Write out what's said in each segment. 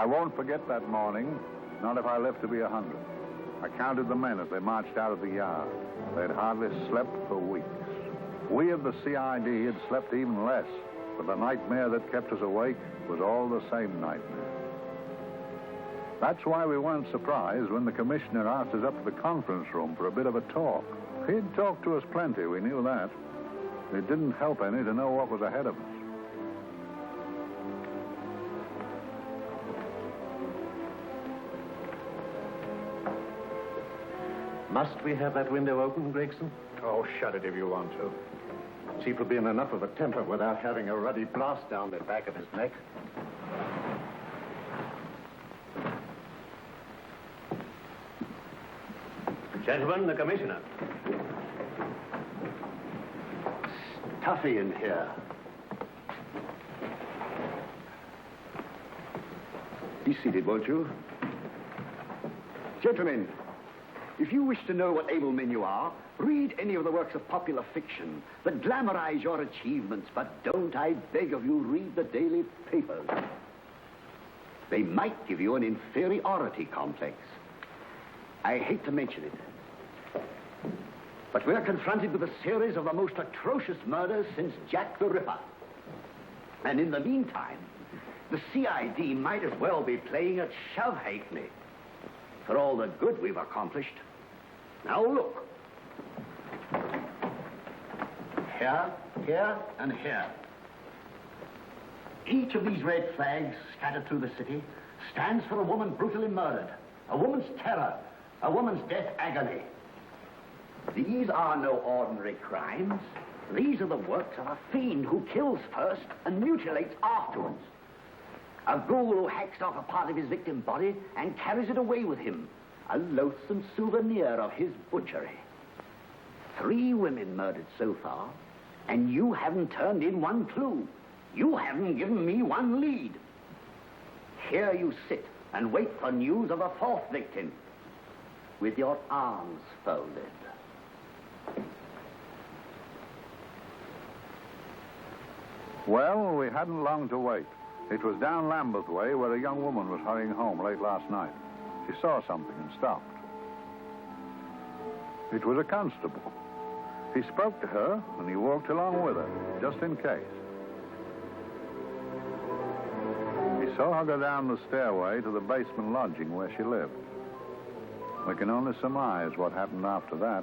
won't forget that morning, not if I live to be 100. I counted the men as they marched out of the yard. They'd hardly slept for weeks. We of the CID had slept even less, but the nightmare that kept us awake was all the same nightmare. That's why we weren't surprised when the commissioner asked us up to the conference room for a bit of a talk. He'd talked to us plenty, we knew that. It didn't help any to know what was ahead of us. Must we have that window open, Gregson? Oh, shut it if you want to. Chief will be in enough of a temper without having a ruddy blast down the back of his neck. Gentlemen, the commissioner. Stuffy in here. Be seated, won't you? Gentlemen, if you wish to know what able men you are, read any of the works of popular fiction that glamorize your achievements, but don't, I beg of you, read the daily papers. They might give you an inferiority complex. I hate to mention it, but we're confronted with a series of the most atrocious murders since Jack the Ripper. And in the meantime, the CID might as well be playing at shove halfpenny for all the good we've accomplished. Now look. Here, here, and here. Each of these red flags scattered through the city stands for a woman brutally murdered, a woman's terror, a woman's death agony. These are no ordinary crimes. These are the works of a fiend who kills first and mutilates afterwards. A ghoul who hacks off a part of his victim's body and carries it away with him, a loathsome souvenir of his butchery. 3 women murdered so far, and you haven't turned in one clue. You haven't given me one lead. Here you sit and wait for news of a 4th victim, with your arms folded. Well, we hadn't long to wait. It was down Lambeth Way where a young woman was hurrying home late last night. She saw something and stopped. It was a constable. He spoke to her and he walked along with her, just in case. He saw her go down the stairway to the basement lodging where she lived. We can only surmise what happened after that.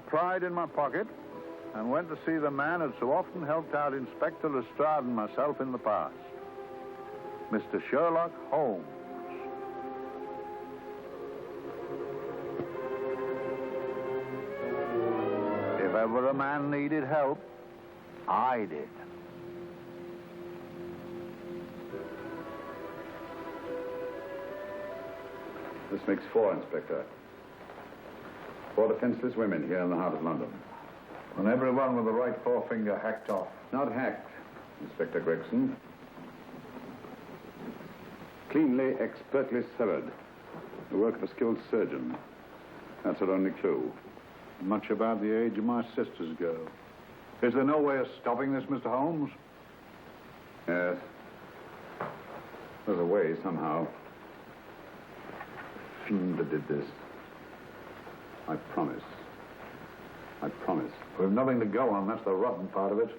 Pride in my pocket and went to see the man who'd so often helped out Inspector Lestrade and myself in the past, Mr. Sherlock Holmes. If ever a man needed help, I did. This makes 4, Inspector. 4 defenseless women here in the heart of London. And everyone with the right forefinger hacked off. Not hacked, Inspector Gregson. Cleanly, expertly severed. The work of a skilled surgeon. That's our only clue. Much about the age of my sister's girl. Is there no way of stopping this, Mr. Holmes? Yes. There's a way, somehow. The fiend that did this. I promise. I promise. We've nothing to go on. That's the rotten part of it.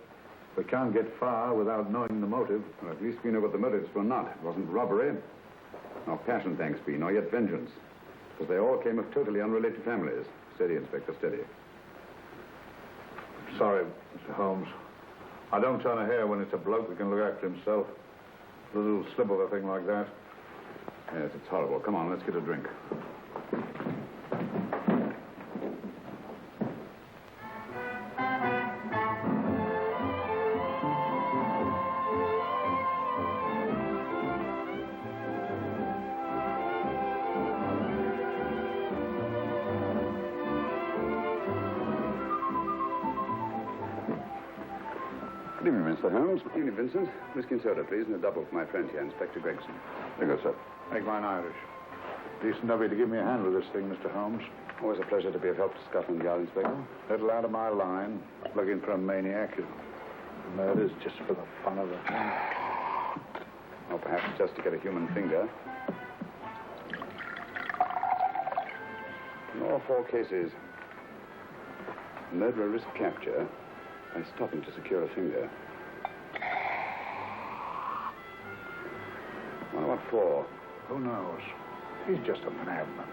We can't get far without knowing the motive. Well, at least we know what the motives were not. It wasn't robbery, nor passion, thanks be, nor yet vengeance. Because they all came of totally unrelated families. Steady, Inspector, steady. Sorry, Mr. Holmes. I don't turn a hair when it's a bloke who can look after himself. A little slip of a thing like that. Yes, it's horrible. Come on, let's get a drink. Give me, Mr. Holmes. Evening, Vincent. Whiskey and soda, please, and a double for my friend here, Inspector Gregson. There you go, sir. Make mine Irish. Decent of you to give me a hand with this thing, Mr. Holmes. Always a pleasure to be of help to Scotland Yard, Inspector. Little out of my line. Looking for a maniac who murders just for the fun of it. Or perhaps just to get a human finger. In all 4 cases, the murderer risked capture by stopping to secure a finger. Well, what for? Who knows? He's just a madman.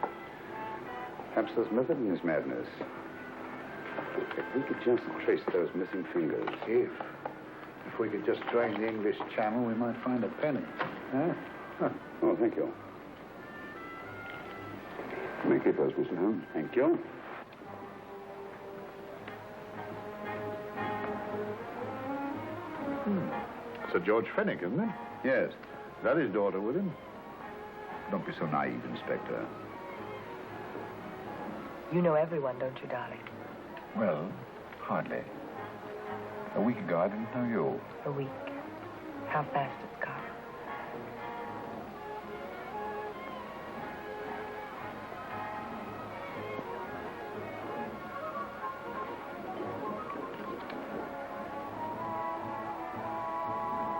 Perhaps there's method in his madness. If we could just trace those missing fingers. If we could just drain the English Channel, we might find a penny. Huh? Oh, thank you. Make it those, Mr. Holmes. Thank you. Sir George Fenwick, isn't it? Yes. Got his daughter with him. Don't be so naive, Inspector. You know everyone, don't you, darling? Well, hardly. A week ago, I didn't know you. A week. How fast it's gone.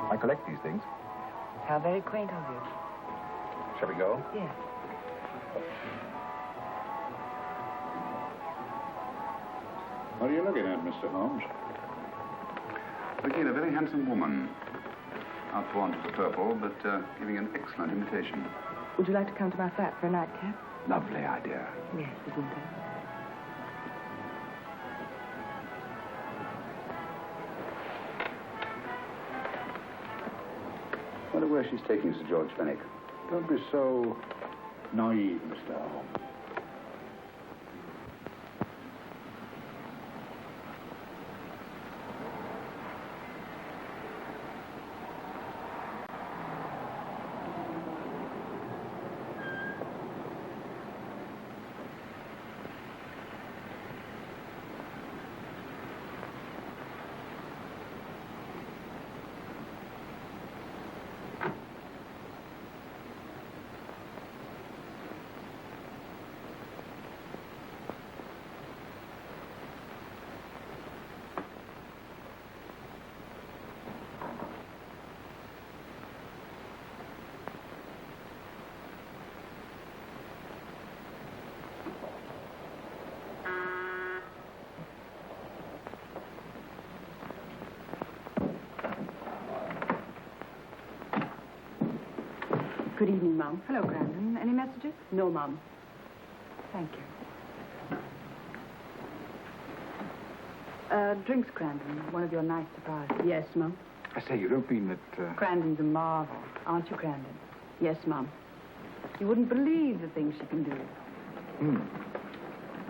I collect these things. How very quaint of you. Shall we go? Yes. What are you looking at, Mr. Holmes? Looking at a very handsome woman. Outworn to the purple, but giving an excellent imitation. Would you like to come to my flat for a nightcap? Lovely idea. Yes, isn't it? I wonder where she's taking Sir George Fenwick. Don't be so naive, Mr. Holmes. Good evening, Mum. Hello, Grandon. Any messages? No, Mum. Thank you. Drinks, Grandon. One of your nice surprises. Yes, Mum. I say, you don't mean that... Grandon's a marvel. Aren't you, Grandon? Yes, Mum. You wouldn't believe the things she can do.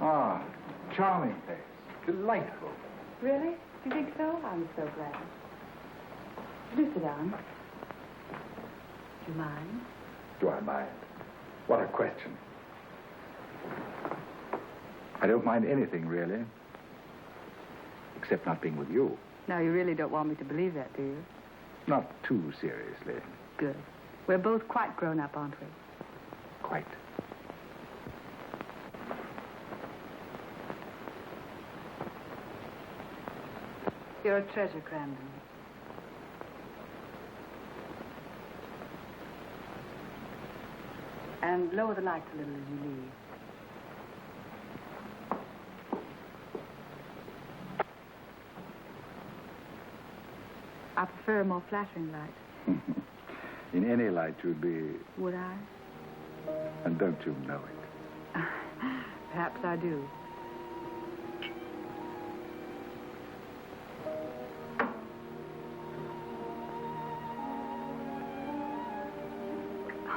Ah, charming place. Delightful. Really? Do you think so? I'm so glad. Do sit down. Do you mind? Do I mind? What a question. I don't mind anything, really. Except not being with you. Now, you really don't want me to believe that, do you? Not too seriously. Good. We're both quite grown up, aren't we? Quite. You're a treasure, Grandon. And lower the lights a little as you leave. I prefer a more flattering light. In any light, you'd be... Would I? And don't you know it? Perhaps I do.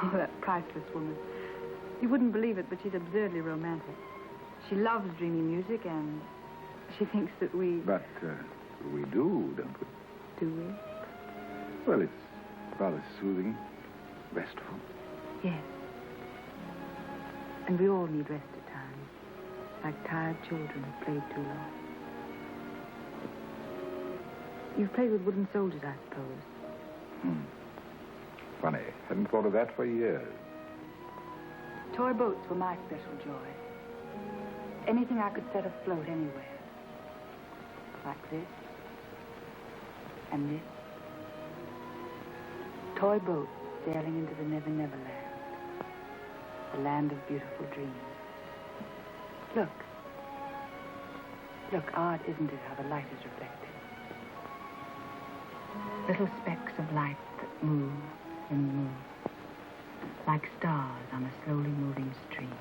Oh, that priceless woman. You wouldn't believe it, but she's absurdly romantic. She loves dreamy music, and she thinks that we... But we do, don't we? Do we? Well, it's rather soothing, restful. Yes. And we all need rest at times, like tired children who played too long. You've played with wooden soldiers, I suppose. Funny. Hadn't thought of that for years. Toy boats were my special joy. Anything I could set afloat anywhere. Like this. And this. Toy boats sailing into the Never Never Land. The land of beautiful dreams. Look. Look, art, isn't it, how the light is reflected? Little specks of light that move and move. Like stars on a slowly moving stream.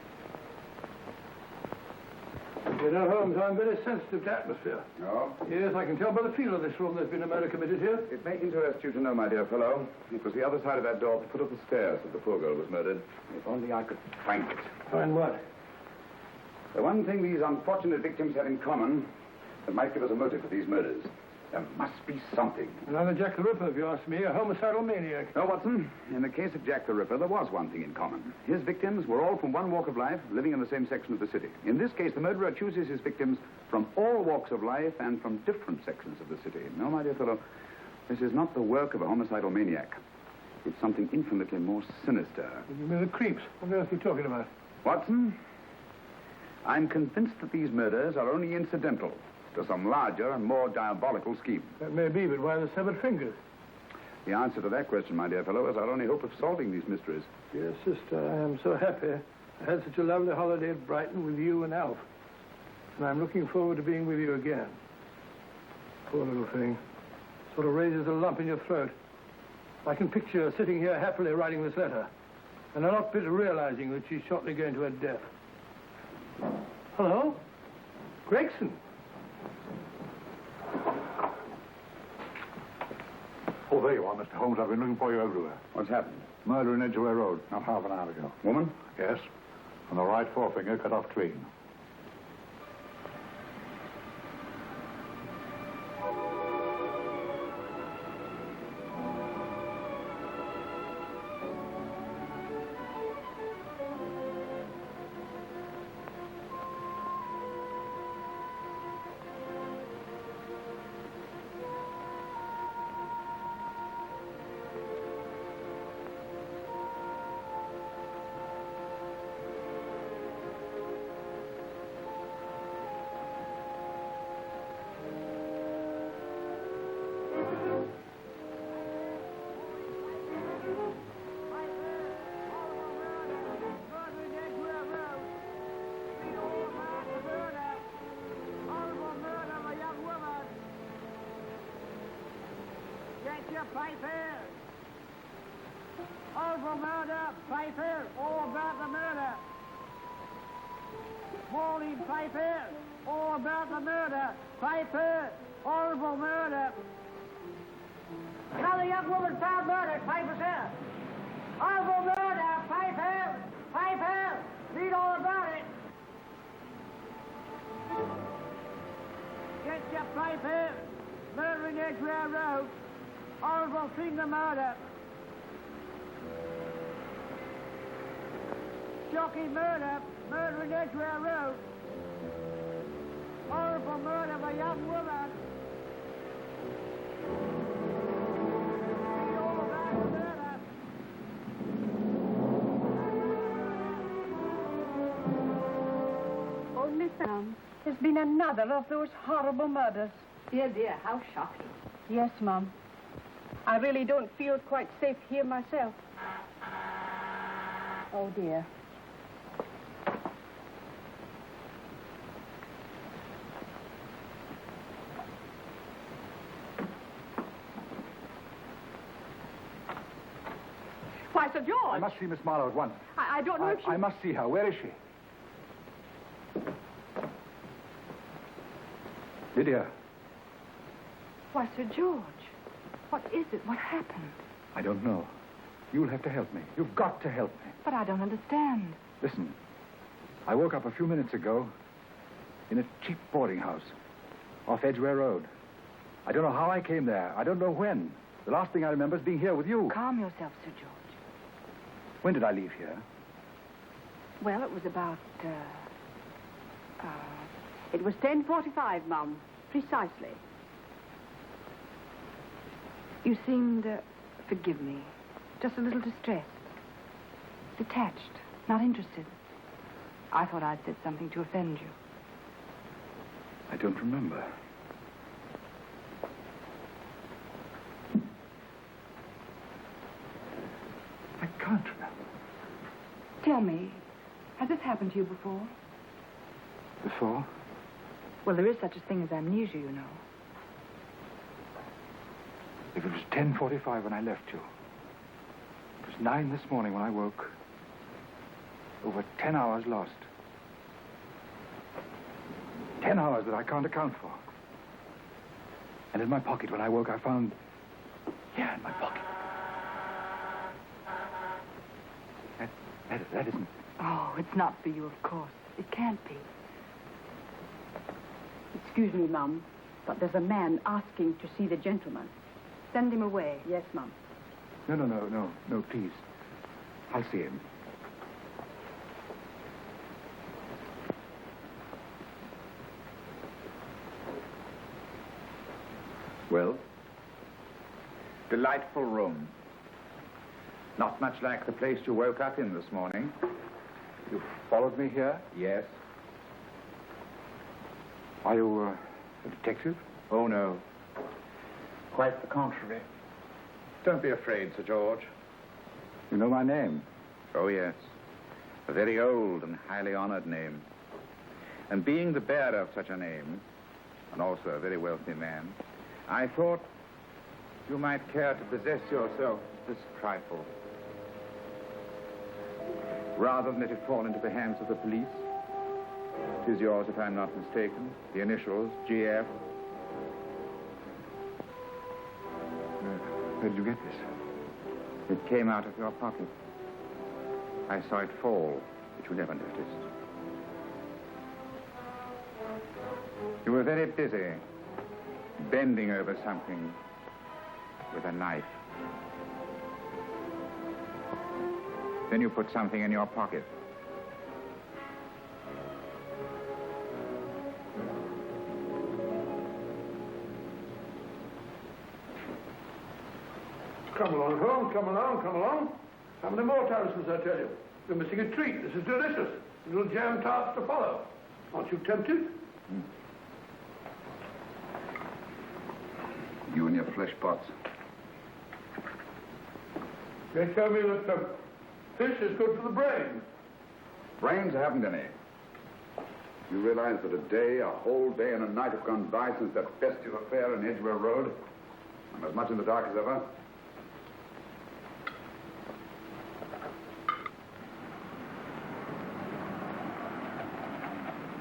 You know, Holmes, I'm very sensitive to atmosphere. No? Yes, I can tell by the feel of this room there's been a murder committed here. It may interest you to know, my dear fellow, it was the other side of that door at the foot of the stairs that the poor girl was murdered. If only I could find it. Find what? The one thing these unfortunate victims had in common that might give us a motive for these murders. There must be something. Another Jack the Ripper, if you ask me, a homicidal maniac. No, Watson. In the case of Jack the Ripper, there was one thing in common. His victims were all from one walk of life, living in the same section of the city. In this case, the murderer chooses his victims from all walks of life and from different sections of the city. No, my dear fellow, this is not the work of a homicidal maniac. It's something infinitely more sinister. You mean the creeps? What else are you talking about? Watson, I'm convinced that these murders are only incidental to some larger and more diabolical scheme. That may be, but why the severed fingers? The answer to that question, my dear fellow, is our only hope of solving these mysteries. Dear sister, I am so happy. I had such a lovely holiday at Brighton with you and Alf. And I'm looking forward to being with you again. Poor little thing. Sort of raises a lump in your throat. I can picture her sitting here happily writing this letter. And a lot bit realizing that she's shortly going to her death. Hello? Gregson. Oh, there you are, Mr. Holmes. I've been looking for you everywhere. What's happened? Murder in Edgware Road, not half an hour ago. Woman? Yes. And the right forefinger cut off clean. Piper! Horrible murder! Piper! All about the murder! Pauline Piper! All about the murder! Piper! Horrible murder! Another young woman found murdered! Piper said! Horrible murder! Piper! Piper! Read all about it! Get your Piper! Murder in Edgware Road! Horrible thing, the murder. Shocking murder. Murder in Edgware Road. Horrible murder of a young woman. Read all about the murder. Oh, Ma'am, there's been another of those horrible murders. Dear, dear, how shocking. Yes, Mum. I really don't feel quite safe here myself. Oh, dear. Why, Sir George! I must see Miss Marlowe at once. I don't know if she... I must see her. Where is she? Lydia. Why, Sir George, what is it? What happened? I don't know. You'll have to help me. You've got to help me. But I don't understand. Listen. I woke up a few minutes ago in a cheap boarding house off Edgware Road. I don't know how I came there. I don't know when. The last thing I remember is being here with you. Calm yourself, Sir George. When did I leave here? Well, it was about, it was 10:45, Mum. Precisely. You seemed, forgive me, just a little distressed. Detached, not interested. I thought I'd said something to offend you. I don't remember. I can't remember. Tell me, has this happened to you before? Before? Well, there is such a thing as amnesia, you know. If it was 10:45 when I left you, it was 9 this morning when I woke. Over 10 hours lost. 10 hours that I can't account for. And in my pocket, when I woke, I found... Yeah, in my pocket. That isn't... Oh, it's not for you, of course. It can't be. Excuse me, Mum, but there's a man asking to see the gentleman. Send him away. Yes, Mum. No, please. I'll see him. Well? Delightful room. Not much like the place you woke up in this morning. You followed me here? Yes. Are you a detective? Oh, no. Quite the contrary. Don't be afraid, Sir George. You know my name? Oh, yes. A very old and highly honored name. And being the bearer of such a name, and also a very wealthy man, I thought you might care to possess yourself this trifle. Rather than let it fall into the hands of the police. It is yours, if I'm not mistaken. The initials, GF. Where did you get this? It came out of your pocket. I saw it fall, but you never noticed. You were very busy, bending over something with a knife. Then you put something in your pocket. Come along, Holmes, come along. How many more Townsends, I tell you? You're missing a treat. This is delicious. Little jam tarts to follow. Aren't you tempted? You and your flesh pots. They tell me that fish is good for the brain. Brains, I haven't any. You realize that a whole day and a night have gone by since that festive affair in Edgware Road? I'm as much in the dark as ever.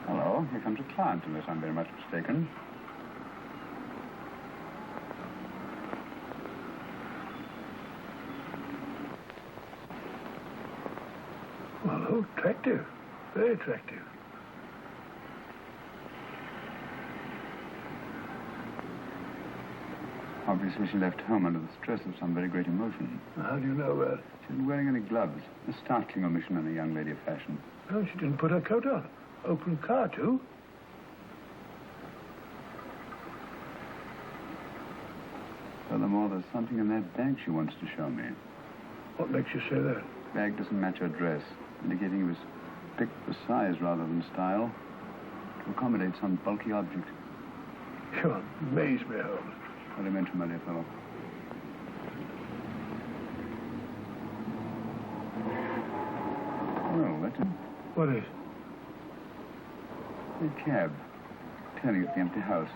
Hello, here comes a client, unless I'm very much mistaken. Well, attractive. Very attractive. Obviously, she left home under the stress of some very great emotion. How do you know that? She wasn't wearing any gloves. A startling omission in a young lady of fashion. Oh, she didn't put her coat on. Open car, too. Furthermore, there's something in that bag she wants to show me. What makes you say that? Bag doesn't match her dress, indicating it was picked for size rather than style, to accommodate some bulky object. You amaze me, Holmes. What do you mention, my dear fellow? Well, that's it. What is? A cab, turning at the empty house.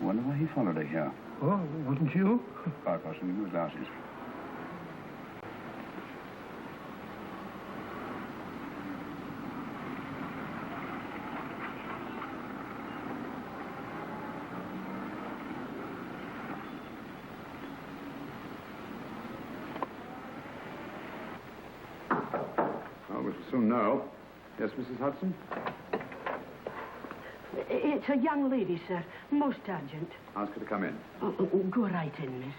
Wonder why he followed her here. Oh, wouldn't you? Quite possibly with glasses. Well, we shall soon know. Yes, Mrs. Hudson? It's a young lady, sir. Most urgent. Ask her to come in. Go right in, miss.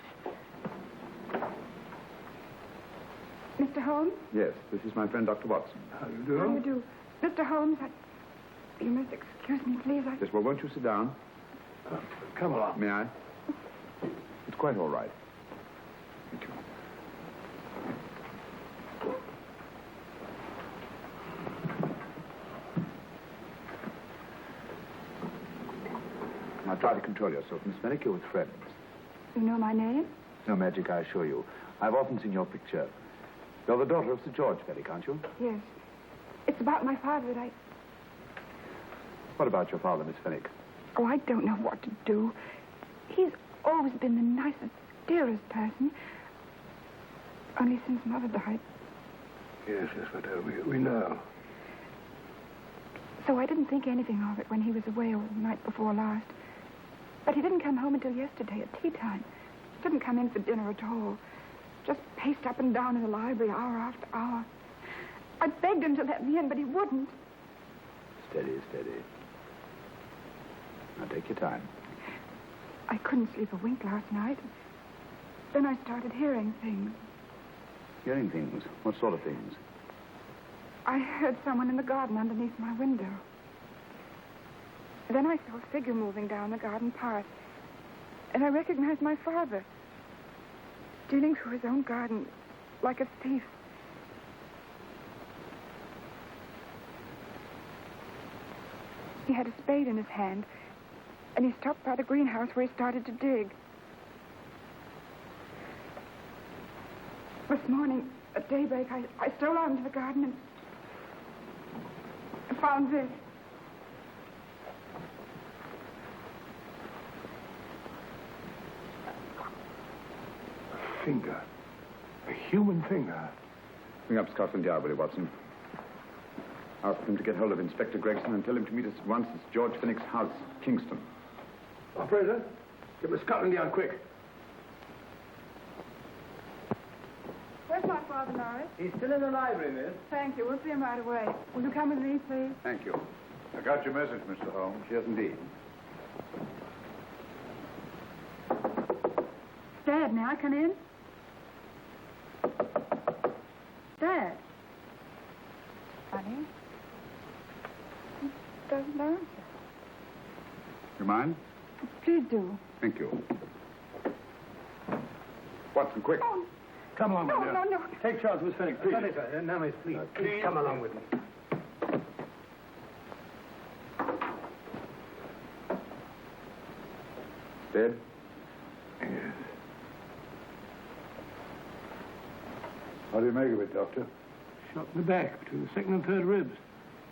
Mr. Holmes? Yes, this is my friend, Dr. Watson. How do you do? How do you do? Mr. Holmes, you must excuse me, please. Yes, well, won't you sit down? Come along. May I? It's quite all right. Thank you. Now try to control yourself, Miss Fenwick. You're with friends. You know my name? No magic, I assure you. I've often seen your picture. You're the daughter of Sir George Fenwick, aren't you? Yes. It's about my father that What about your father, Miss Fenwick? Oh, I don't know what to do. He's always been the nicest, dearest person. Only since Mother died. Yes, widow, we know. So I didn't think anything of it when he was away all the night before last. But he didn't come home until yesterday at tea time. Didn't come in for dinner at all. Just paced up and down in the library hour after hour. I begged him to let me in, but he wouldn't. Steady, steady. Now take your time. I couldn't sleep a wink last night. Then I started hearing things. Hearing things? What sort of things? I heard someone in the garden underneath my window. Then I saw a figure moving down the garden path. And I recognized my father. Stealing through his own garden like a thief. He had a spade in his hand. And he stopped by the greenhouse where he started to dig. This morning, at daybreak, I stole out into the garden and found this. A finger. A human finger. Bring up Scotland Yard, will you, Watson? Ask him to get hold of Inspector Gregson and tell him to meet us at once at George Fenwick's house, Kingston. Operator, get me Scotland Yard quick. Where's my father, Norris? He's still in the library, miss. Thank you. We'll see him right away. Will you come with me, please? Thank you. I got your message, Mr. Holmes. Yes, indeed. Dad, may I come in? Dad. Honey? He doesn't answer. You mind? Please do. Thank you. Watson, quick. Oh, Come along, no, my dear. no, no. Take charge, Miss Fenwick, please. Now, miss, please. Please come along with me. Dead? Yes. What do you make of it, Doctor? Shot in the back between the second and third ribs.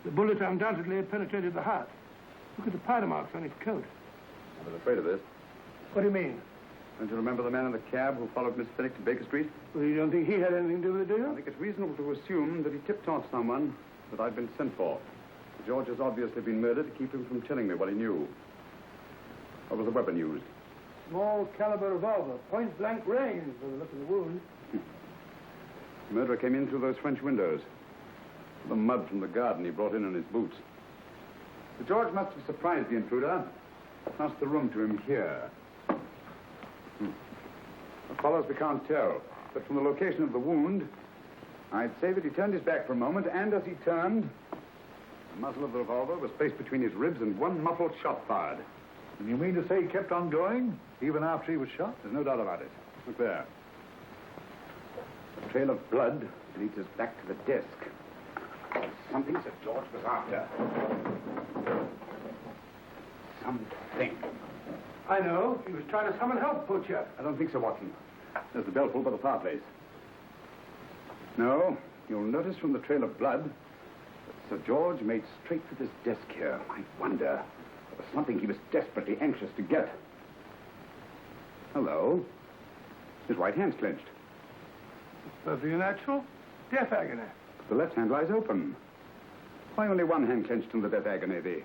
The bullet undoubtedly had penetrated the heart. Look at the powder marks on his coat. I was afraid of this. What do you mean? Don't you remember the man in the cab who followed Miss Fenwick to Baker Street? Well, you don't think he had anything to do with it, do I you? think it's reasonable to assume that he tipped off someone that I'd been sent for. George has obviously been murdered to keep him from telling me what he knew. What was the weapon used? Small caliber revolver, point blank range, by the look of the wound. The murderer came in through those French windows. The mud from the garden he brought in his boots. Sir George must have surprised the intruder. Passed the room to him here. What follows we can't tell. But from the location of the wound, I'd say that he turned his back for a moment, and as he turned, the muzzle of the revolver was placed between his ribs and one muffled shot fired. And you mean to say he kept on going, even after he was shot? There's no doubt about it. Look there. A trail of blood leads us back to the desk. Something Sir George was after. Something. I know. He was trying to summon help, poor chap. I don't think so, Watson. There's the bell pulled by the fireplace. No, you'll notice from the trail of blood that Sir George made straight for this desk here. I wonder. There was something he was desperately anxious to get. Hello. His right hand's clenched. Perfectly natural. Death agony. The left hand lies open. Why only one hand clenched in the death agony?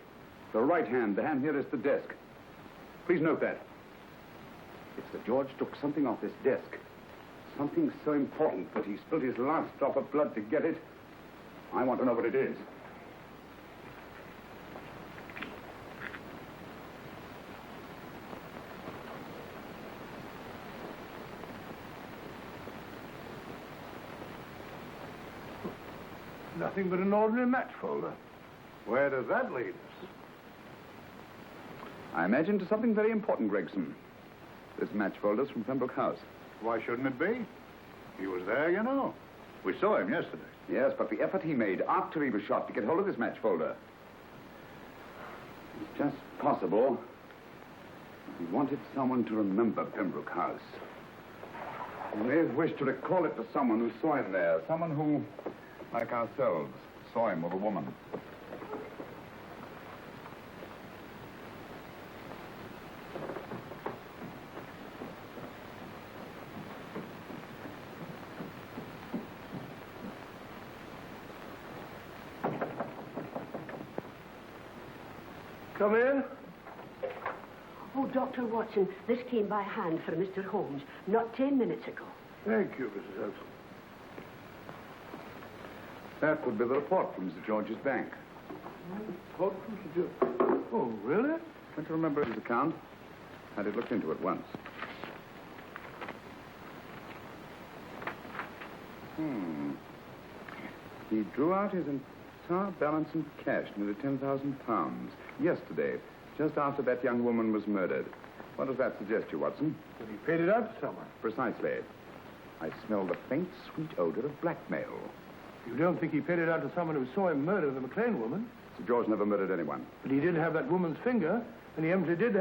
The right hand, the hand nearest the desk. Please note that. If Sir George took something off this desk, something so important that he spilled his last drop of blood to get it, I want to know what it is. Nothing but an ordinary match folder. Where does that lead us? I imagine to something very important, Gregson. This match folder's from Pembroke House. Why shouldn't it be? He was there, you know. We saw him yesterday. Yes, but the effort he made after he was shot to get hold of this match folder. It's just possible he wanted someone to remember Pembroke House. He may have wished to recall it to someone who saw him there. Someone who, like ourselves, saw him with a woman. Come in. Oh, Dr. Watson, this came by hand for Mr. Holmes not 10 minutes ago. Thank you, Mrs. Hudson. That would be the report from Mr. George's bank. Oh, really? Don't you remember his account? Had it looked into at once. He drew out his entire balance in cash, nearly £10,000, yesterday, just after that young woman was murdered. What does that suggest you, Watson? But he paid it out to someone. Precisely. I smell the faint, sweet odor of blackmail. You don't think he paid it out to someone who saw him murder the McLean woman? Sir George never murdered anyone. But he did have that woman's finger, and he emptied did